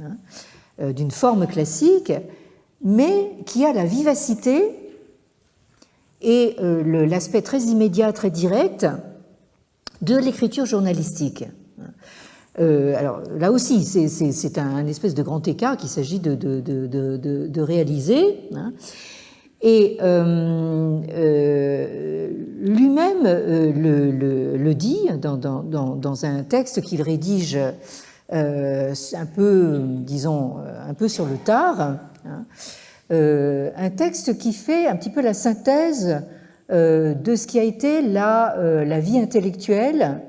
hein, d'une forme classique, mais qui a la vivacité et l'aspect très immédiat, très direct de l'écriture journalistique. Alors là aussi, c'est un espèce de grand écart qu'il s'agit de réaliser, hein. Et lui-même le dit dans un texte qu'il rédige un peu, disons, un peu sur le tard, hein, un texte qui fait un petit peu la synthèse de ce qui a été la vie intellectuelle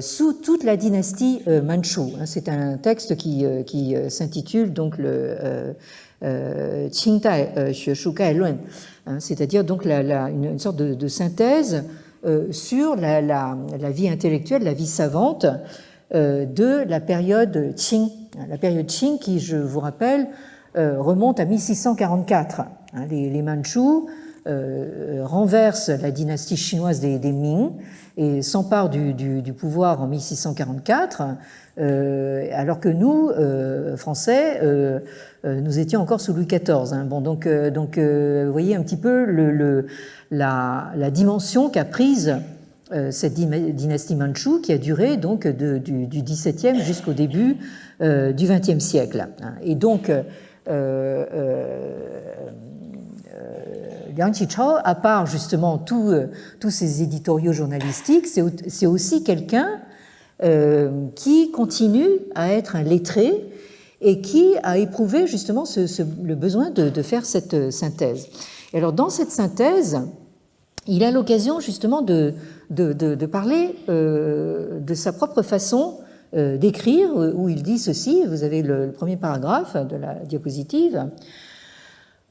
sous toute la dynastie mandchoue. C'est un texte qui s'intitule donc le Qingdai Xueshu Gailun, c'est-à-dire donc une sorte de synthèse sur la vie intellectuelle, la vie savante de la période Qing. La période Qing qui, je vous rappelle, remonte à 1644. Les Mandchous renversent la dynastie chinoise des Ming et s'emparent du pouvoir en 1644, alors que nous, Français, nous étions encore sous Louis XIV. Hein. Bon, donc, vous voyez un petit peu la dimension qu'a prise cette dynastie mandchoue qui a duré donc du XVIIe jusqu'au début du XXe siècle. Et donc, Liang Qichao, à part justement tous ces éditoriaux journalistiques, c'est aussi quelqu'un qui continue à être un lettré et qui a éprouvé justement le besoin de faire cette synthèse. Et alors dans cette synthèse, il a l'occasion justement de parler de sa propre façon d'écrire, où il dit ceci, vous avez le premier paragraphe de la diapositive,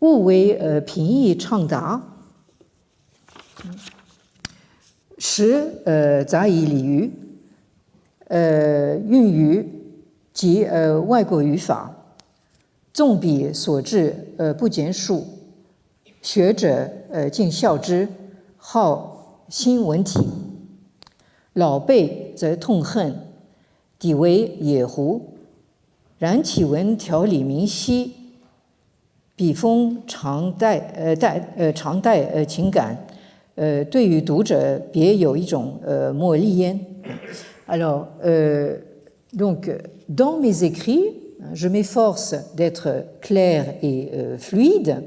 物为平易畅达，实杂以理于韵语及外国语法，纵笔所至不减数，学者尽效之，好新文体。老辈则痛恨，底为野狐，然体文条理明晰。笔锋常带情感，对于读者别有一种魔力焉。Alors, donc, dans mes écrits, je m'efforce d'être clair et fluide.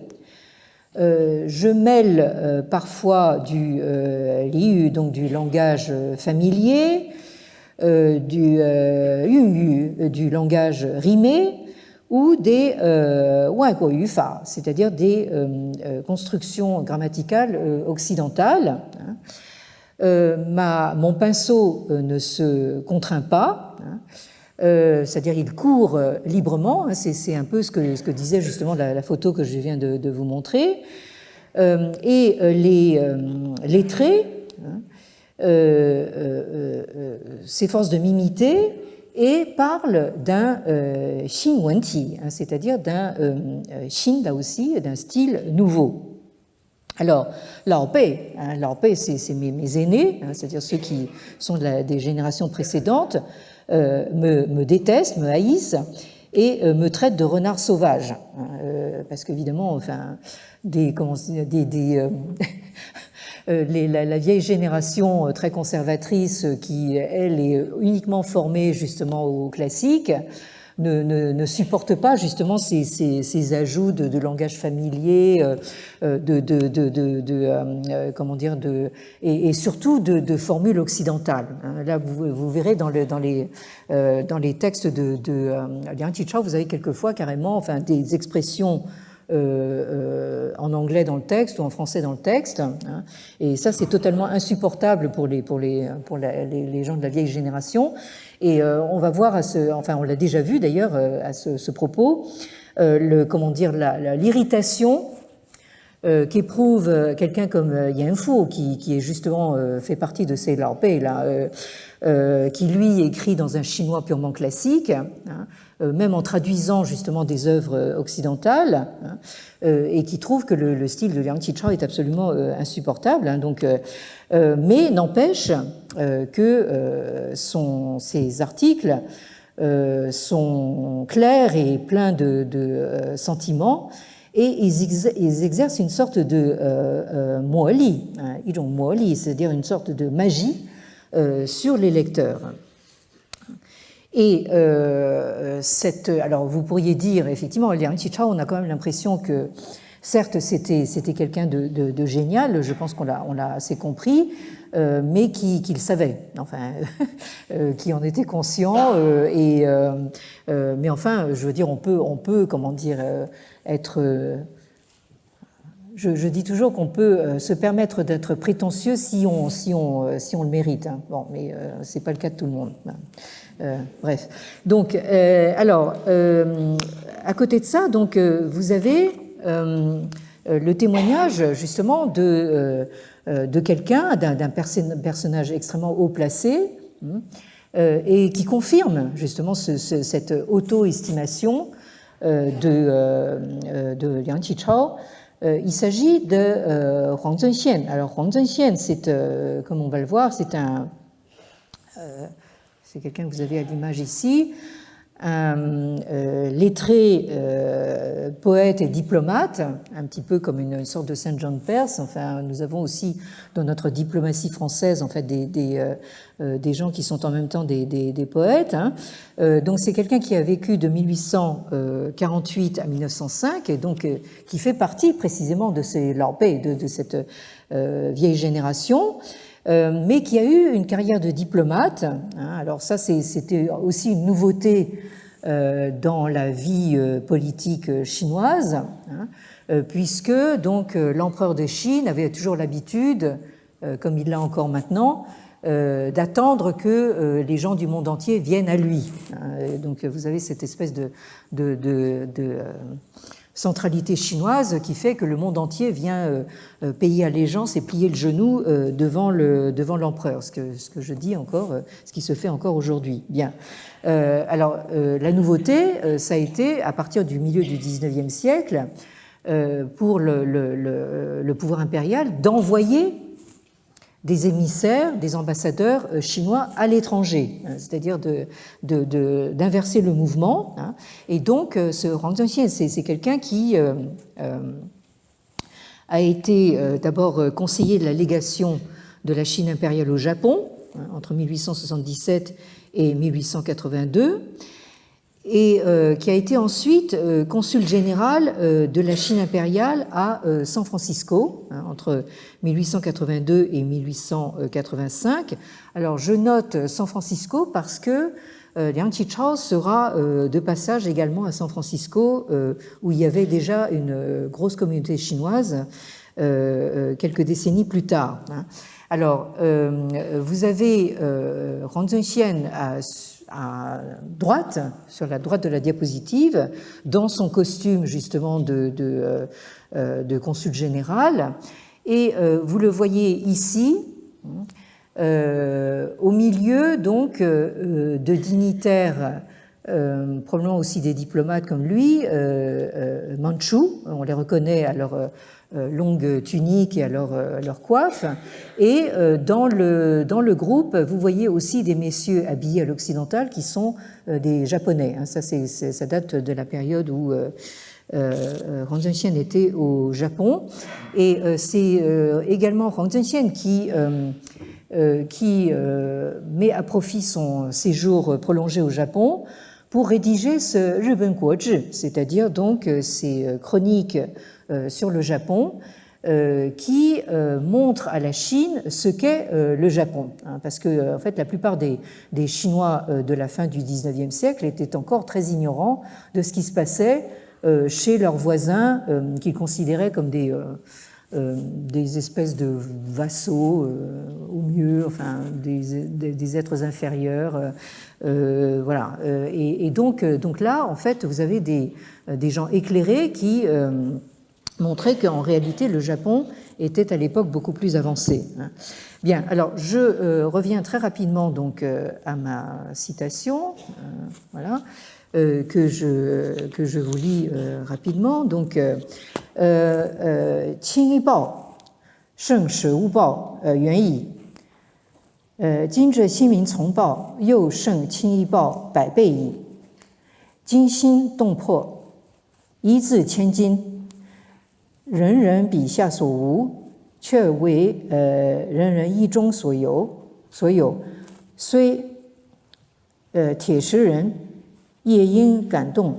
Je mêle parfois du liu, donc du langage familier, du yunyu, du langage rimé, ou des Waiguo Yufa, c'est-à-dire des constructions grammaticales occidentales. Mon pinceau ne se contraint pas. c'est-à-dire il court librement, hein, c'est un peu ce que disait justement la photo que je viens de vous montrer, et les traits hein, s'efforcent de m'imiter et parlent d'un xin wenqi, hein, c'est-à-dire d'un xin là aussi, d'un style nouveau. Alors, Lao Bei, hein, c'est mes aînés, hein, c'est-à-dire ceux qui sont des générations précédentes, me détestent, me haïssent et me traitent de renard sauvage, hein, parce qu'évidemment, enfin, la vieille génération très conservatrice qui, elle, est uniquement formée justement au classique, ne supporte pas justement ces ajouts de langage familier, comment dire, et surtout de formules occidentales. Là, vous verrez dans les textes de Liang Qichao, vous avez quelquefois carrément, enfin, des expressions en anglais dans le texte ou en français dans le texte, hein, et ça c'est totalement insupportable pour les gens de la vieille génération. Et on va voir, enfin on l'a déjà vu d'ailleurs à ce propos, comment dire, l'irritation qu'éprouve quelqu'un comme Yan Fu, qui est justement fait partie de ces Lao Bei là, qui lui écrit dans un chinois purement classique, hein, même en traduisant justement des œuvres occidentales, hein, et qui trouve que le style de Liang Qichao est absolument insupportable. Hein, donc, mais n'empêche que ces articles sont clairs et pleins de sentiments, et ils exercent une sorte de moali, hein, c'est-à-dire une sorte de magie sur les lecteurs. Et alors vous pourriez dire, effectivement, Liang Qichao, on a quand même l'impression que, certes, c'était quelqu'un de génial, je pense qu'on l'a assez compris, mais qu'il savait, enfin, qui en était conscient, mais enfin, je veux dire, on peut comment dire, être... Je dis toujours qu'on peut se permettre d'être prétentieux si on le mérite. Hein. Bon, mais c'est pas le cas de tout le monde. Bref. Donc, alors, à côté de ça, donc, vous avez le témoignage justement de quelqu'un, d'un personnage extrêmement haut placé, et qui confirme justement cette auto-estimation de Liang Qichao. Il s'agit de Huang Zhenxian. Alors Huang Zhenxian, c'est, comme on va le voir, c'est quelqu'un que vous avez à l'image ici, un lettré poète et diplomate, un petit peu comme une sorte de Saint Jean de Perse. Enfin, nous avons aussi dans notre diplomatie française en fait des gens qui sont en même temps des poètes. Hein. Donc c'est quelqu'un qui a vécu de 1848 à 1905 et donc qui fait partie précisément de ces Lao Bei, de cette vieille génération. Mais qui a eu une carrière de diplomate. Hein, alors ça, c'était aussi une nouveauté dans la vie politique chinoise, hein, puisque donc l'empereur de Chine avait toujours l'habitude, comme il l'a encore maintenant, d'attendre que les gens du monde entier viennent à lui. Hein, donc vous avez cette espèce de centralité chinoise qui fait que le monde entier vient payer allégeance et plier le genou devant l'empereur, ce que je dis encore, ce qui se fait encore aujourd'hui. Bien. Alors, la nouveauté, ça a été, à partir du milieu du XIXe siècle, pour le pouvoir impérial, d'envoyer des émissaires, des ambassadeurs chinois à l'étranger, c'est-à-dire d'inverser le mouvement. Hein. Et donc, ce Huang Zhenxian, c'est quelqu'un qui a été d'abord conseiller de la légation de la Chine impériale au Japon, hein, entre 1877 et 1882, et qui a été ensuite consul général de la Chine impériale à San Francisco, hein, entre 1882 et 1885. Alors je note San Francisco parce que Liang Qichao sera de passage également à San Francisco, où il y avait déjà une grosse communauté chinoise quelques décennies plus tard. Hein. Alors, vous avez Huang Zhenxian à droite, sur la droite de la diapositive, dans son costume justement de consul général. Et vous le voyez ici, au milieu donc de dignitaires, probablement aussi des diplomates comme lui, mandchous, on les reconnaît à leur longue tunique et à leur coiffe. Et dans le groupe, vous voyez aussi des messieurs habillés à l'occidental qui sont des Japonais. Ça date de la période où Huang Zhenxian était au Japon. Et c'est également Huang Zhenxian qui met à profit son séjour prolongé au Japon pour rédiger ce Riben Guozhi, c'est-à-dire donc ces chroniques sur le Japon qui montrent à la Chine ce qu'est le Japon. Parce que en fait, la plupart des Chinois de la fin du XIXe siècle étaient encore très ignorants de ce qui se passait chez leurs voisins qu'ils considéraient comme des espèces de vassaux, au mieux, enfin des êtres inférieurs, voilà. Et donc là, en fait, vous avez des gens éclairés qui montraient qu'en réalité, le Japon était à l'époque beaucoup plus avancé. Bien, alors je reviens très rapidement donc à ma citation, voilà. Que je vous lis rapidement. Donc, 清一报胜使勿报原意今这新民从报又胜清一报100倍矣惊心动魄一字千金人人笔下所无却为人人意中所有虽铁石人夜莺感动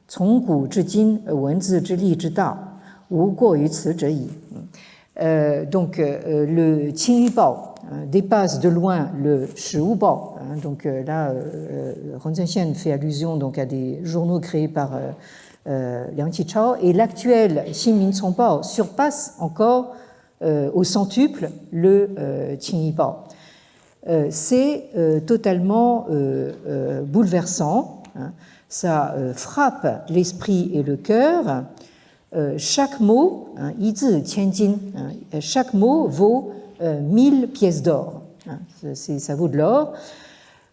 从古至今文字之力之大无过于此者矣。Donc le Qing Yu Bao dépasse de loin le Shi Wu Bao. Donc là, Huang Zhenxian fait allusion donc à des journaux créés par Liang Qichao, et l'actuel Xinmin Congbao surpasse encore au centuple le Qing Yu Bao. C'est totalement bouleversant. Ça frappe l'esprit et le cœur. Chaque mot, chaque mot vaut 1000 pièces d'or. Ça vaut de l'or.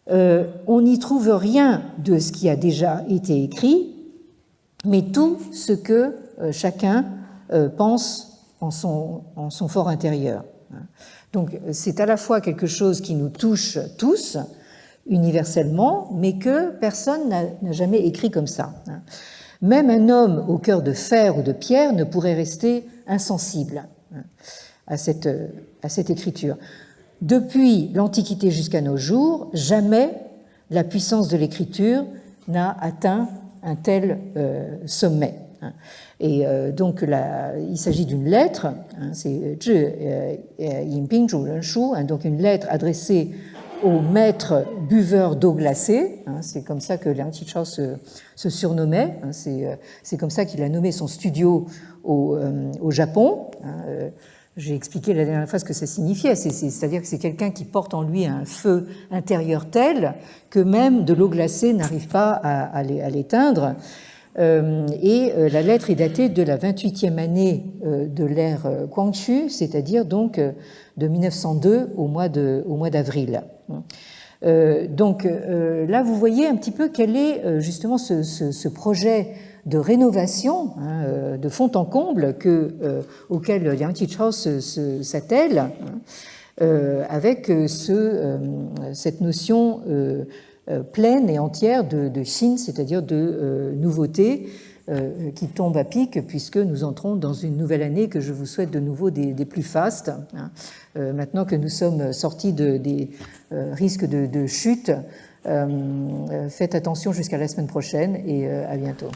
On n'y trouve rien de ce qui a déjà été écrit, mais tout ce que chacun pense en son fort intérieur. Donc c'est à la fois quelque chose qui nous touche tous, universellement, mais que personne n'a jamais écrit comme ça. Même un homme au cœur de fer ou de pierre ne pourrait rester insensible à cette écriture. Depuis l'Antiquité jusqu'à nos jours, jamais la puissance de l'écriture n'a atteint un tel sommet. Et donc il s'agit d'une lettre, c'est Zhi Yinping Zhu Ren Shu, donc une lettre adressée au maître buveur d'eau glacée, c'est comme ça que Liang Qichao se surnommait, c'est comme ça qu'il a nommé son studio au Japon. J'ai expliqué la dernière fois ce que ça signifiait, c'est-à-dire que c'est quelqu'un qui porte en lui un feu intérieur tel que même de l'eau glacée n'arrive pas à l'éteindre. Et la lettre est datée de la 28e année de l'ère Guangxu, c'est-à-dire donc de 1902 au mois d'avril. Donc là, vous voyez un petit peu quel est justement ce projet de rénovation de fond en comble auquel Liang Qichao s'attelle, avec cette notion pleine et entière de Xin, c'est-à-dire de nouveauté qui tombe à pic, puisque nous entrons dans une nouvelle année que je vous souhaite de nouveau des plus fastes. Maintenant que nous sommes sortis des risques de chute, faites attention jusqu'à la semaine prochaine et à bientôt.